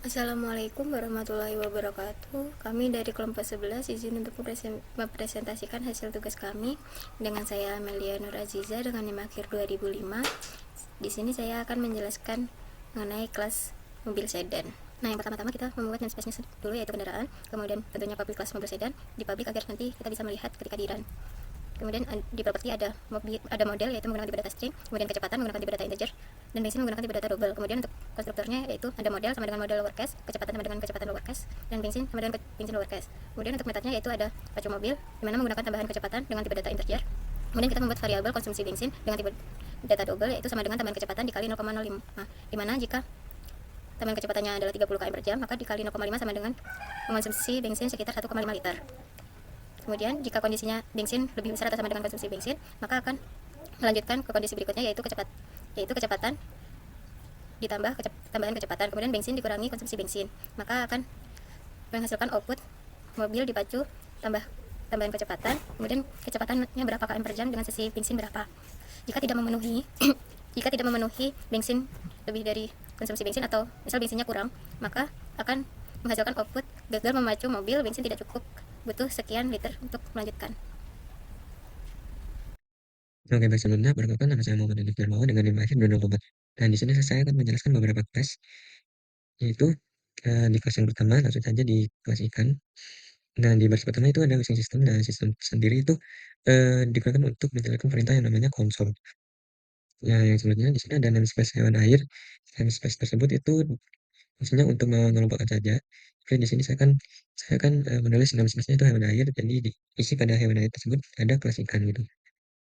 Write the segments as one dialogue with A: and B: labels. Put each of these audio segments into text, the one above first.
A: Assalamualaikum warahmatullahi wabarakatuh. Kami dari kelompok 11 izin untuk mempresentasikan hasil tugas kami dengan saya Amelia Nur Aziza dengan NIM akhir 2005. Di sini saya akan menjelaskan mengenai kelas mobil sedan. Nah, yang pertama-tama kita membuat namespace-nya dulu, yaitu kendaraan, kemudian tentunya public kelas mobil sedan di public agar nanti kita bisa melihat ketika di run. Kemudian di properti ada model, yaitu menggunakan tipe data string, kemudian kecepatan menggunakan tipe data integer, dan bensin menggunakan tipe data double. Kemudian untuk konstruktornya yaitu ada model sama dengan model lowercase, kecepatan sama dengan kecepatan lowercase, dan bensin sama dengan bensin lowercase. Kemudian untuk metodenya yaitu ada pacu mobil, di mana menggunakan tambahan kecepatan dengan tipe data integer. Kemudian kita membuat variabel konsumsi bensin dengan tipe data double, yaitu sama dengan tambahan kecepatan dikali 0,05. Nah, dimana jika tambahan kecepatannya adalah 30 km per jam, maka dikali 0,5 sama dengan mengonsumsi bensin sekitar 1,5 liter. Kemudian jika kondisinya bensin lebih besar atau sama dengan konsumsi bensin, maka akan melanjutkan ke kondisi berikutnya, yaitu kecepatan ditambah tambahan kecepatan, kemudian bensin dikurangi konsumsi bensin, maka akan menghasilkan output mobil dipacu tambahan kecepatan, kemudian kecepatannya berapa km per jam dengan sisi bensin berapa. Jika tidak memenuhi jika tidak memenuhi bensin lebih dari konsumsi bensin, atau misal bensinnya kurang, maka akan menghasilkan output gagal memacu mobil, bensin tidak cukup, butuh sekian liter untuk melanjutkan.
B: Oke, baik, sebelumnya perkenalkan, nama saya Muhammad Adi Firmawan dengan NIM akhir 2004. Dan di sini saya akan menjelaskan beberapa kelas, yaitu di kelas yang pertama langsung saja di kelas ikan. Nah, di baris pertama itu ada mesin sistem, dan sistem sendiri itu digunakan untuk menjalankan perintah yang namanya konsol. Nah, yang selanjutnya di sini ada namespace hewan air. Namespace tersebut itu maksudnya untuk mengelompokkan saja. Jadi di sini saya akan menulis namespace-nya itu hewan air, jadi diisi pada hewan air tersebut ada kelas ikan gitu.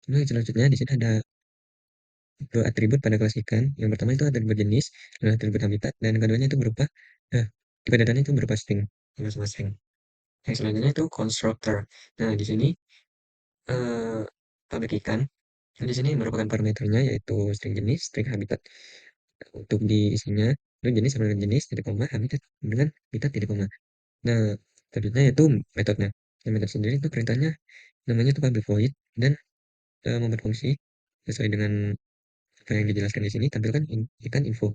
B: Nah, selanjutnya di sini ada dua atribut pada kelas ikan. Yang pertama itu atribut jenis dan atribut habitat, dan keduanya itu berupa tipe datanya itu berupa string, masing-masing. Yang selanjutnya itu constructor. Nah, di sini eh, pabrik ikan. Di sini merupakan parameternya yaitu string jenis, string habitat. Untuk diisinya itu jenis sama dengan jenis titik koma, habitat titik koma. Nah, selanjutnya itu metodenya. Yang metode sendiri itu perintahnya namanya itu public void, dan membuat fungsi sesuai dengan apa yang dijelaskan di sini, tampilkan ikan info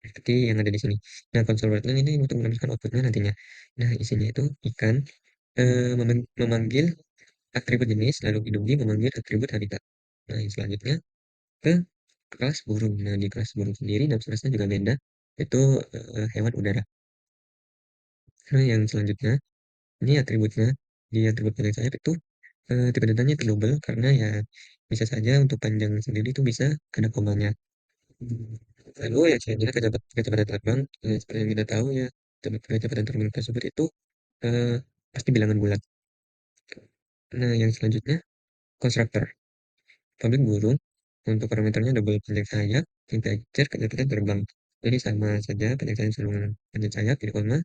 B: seperti yang ada di sini. Nah, console wordline ini untuk menampilkan outputnya nantinya. Nah, isinya itu ikan memanggil atribut jenis, lalu hidung memanggil atribut habitat. Nah, yang selanjutnya ke kelas burung. Nah, di kelas burung sendiri dan seterusnya juga beda, itu hewan udara. Nah, yang selanjutnya ini atributnya. Di atribut panjang sayap itu tipe datanya itu double, karena ya bisa saja untuk panjang sendiri itu bisa ada komanya. Lalu yang selanjutnya kecepatan terbang. Seperti yang kita tahu ya, kecepatan terbang tersebut itu eh, pasti bilangan bulat. Nah, yang selanjutnya konstruktor. Pabrik burung, untuk parameternya double panjang sayap, integer, kecepatan terbang. Jadi sama saja panjang sayap sama panjang sayap, di koma,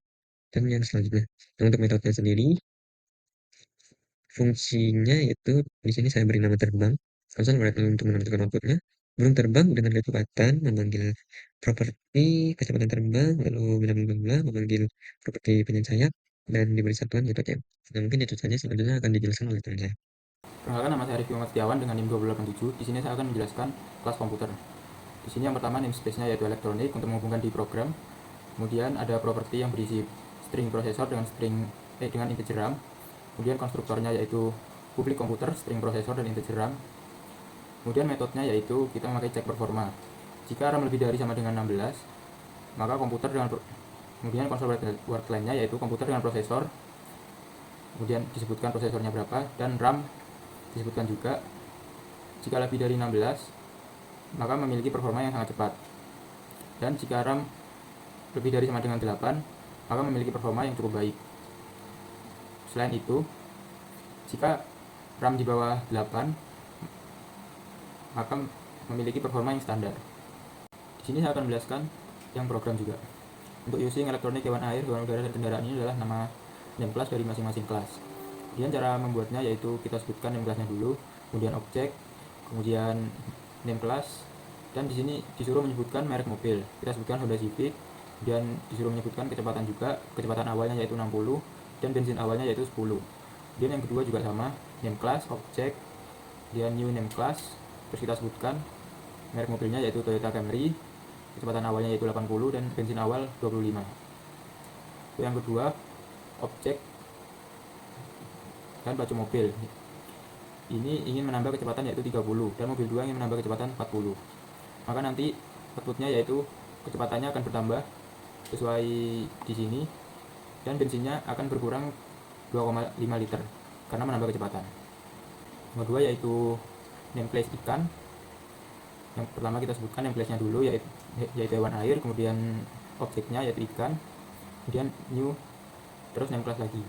B: dan yang selanjutnya. Nah, untuk metodenya sendiri, fungsinya itu di sini saya beri nama terbang. Console wordle untuk menentukan outputnya. Burung terbang dengan kecepatan memanggil properti kecepatan terbang, lalu bla bla bla memanggil properti panjang sayap, dan diberi satuan yaitu jam. Nah, mungkin itu saja, selanjutnya akan dijelaskan oleh teman saya.
C: Perkenalkan, nama saya Rifki Muhammad Setiawan dengan NIM 2087. Di sini saya akan menjelaskan kelas komputer. Di sini yang pertama namespace-nya yaitu elektronik untuk menghubungkan di program. Kemudian ada properti yang berisi string prosesor dengan integer RAM. Kemudian konstruktornya yaitu publik komputer, string prosesor dan integer RAM. Kemudian metodenya yaitu kita memakai cek performa. Jika RAM lebih dari sama dengan 16, maka kemudian konsol word line-nya yaitu komputer dengan prosesor. Kemudian disebutkan prosesornya berapa, dan RAM disebutkan juga. Jika lebih dari 16, maka memiliki performa yang sangat cepat. Dan jika RAM lebih dari sama dengan 8, maka memiliki performa yang cukup baik. Selain itu, jika RAM di bawah 8, maka memiliki performa yang standar. Di sini saya akan menjelaskan yang program juga. Untuk using elektronik, hewan air, hewan udara, dan kendaraan ini adalah nama name class dari masing-masing kelas. Kemudian cara membuatnya yaitu kita sebutkan name classnya dulu, kemudian objek, kemudian name class, dan di sini disuruh menyebutkan merek mobil. Kita sebutkan Honda Civic, dan disuruh menyebutkan kecepatan juga, kecepatan awalnya yaitu 60, dan bensin awalnya yaitu 10. Kemudian yang kedua juga sama, name class, objek, kemudian new name class, terus kita sebutkan merek mobilnya yaitu Toyota Camry, kecepatan awalnya yaitu 80 dan bensin awal 25. Yang kedua, objek dan pacu mobil. Ini ingin menambah kecepatan yaitu 30 dan mobil 2 ingin menambah kecepatan 40. Maka nanti outputnya yaitu kecepatannya akan bertambah sesuai di sini dan bensinnya akan berkurang 2,5 liter karena menambah kecepatan. Yang kedua yaitu nameplate ikan. Yang pertama kita sebutkan nameplate-nya dulu yaitu hewan air, kemudian objeknya yaitu ikan, kemudian new, terus nameplate lagi.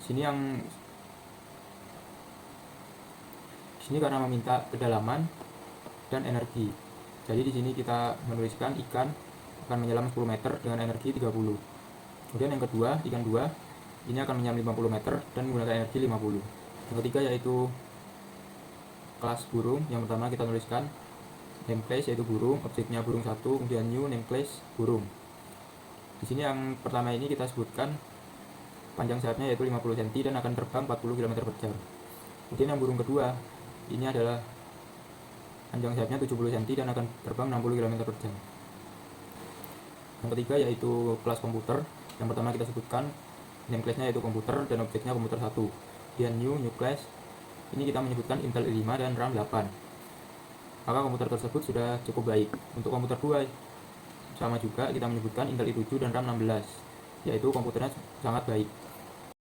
C: Sini karena meminta kedalaman dan energi. Jadi di sini kita menuliskan ikan akan menyelam 10 meter dengan energi 30. Kemudian yang kedua, ikan 2 ini akan menyelam 50 meter dan menggunakan energi 50. Yang ketiga yaitu kelas burung. Yang pertama kita tuliskan nameplace yaitu burung, objeknya burung 1, kemudian new nameplace burung. Di sini yang pertama ini kita sebutkan panjang sayapnya yaitu 50 cm dan akan terbang 40 km per jam. Kemudian yang burung kedua ini adalah panjang sayapnya 70 cm dan akan terbang 60 km per jam. Yang ketiga yaitu kelas komputer. Yang pertama kita sebutkan nameplace-nya yaitu komputer dan objeknya komputer 1. Kemudian new class ini kita menyebutkan Intel i5 dan RAM 8. Maka komputer tersebut sudah cukup baik. Untuk komputer 2 sama juga kita menyebutkan Intel i7 dan RAM 16, yaitu komputernya sangat baik.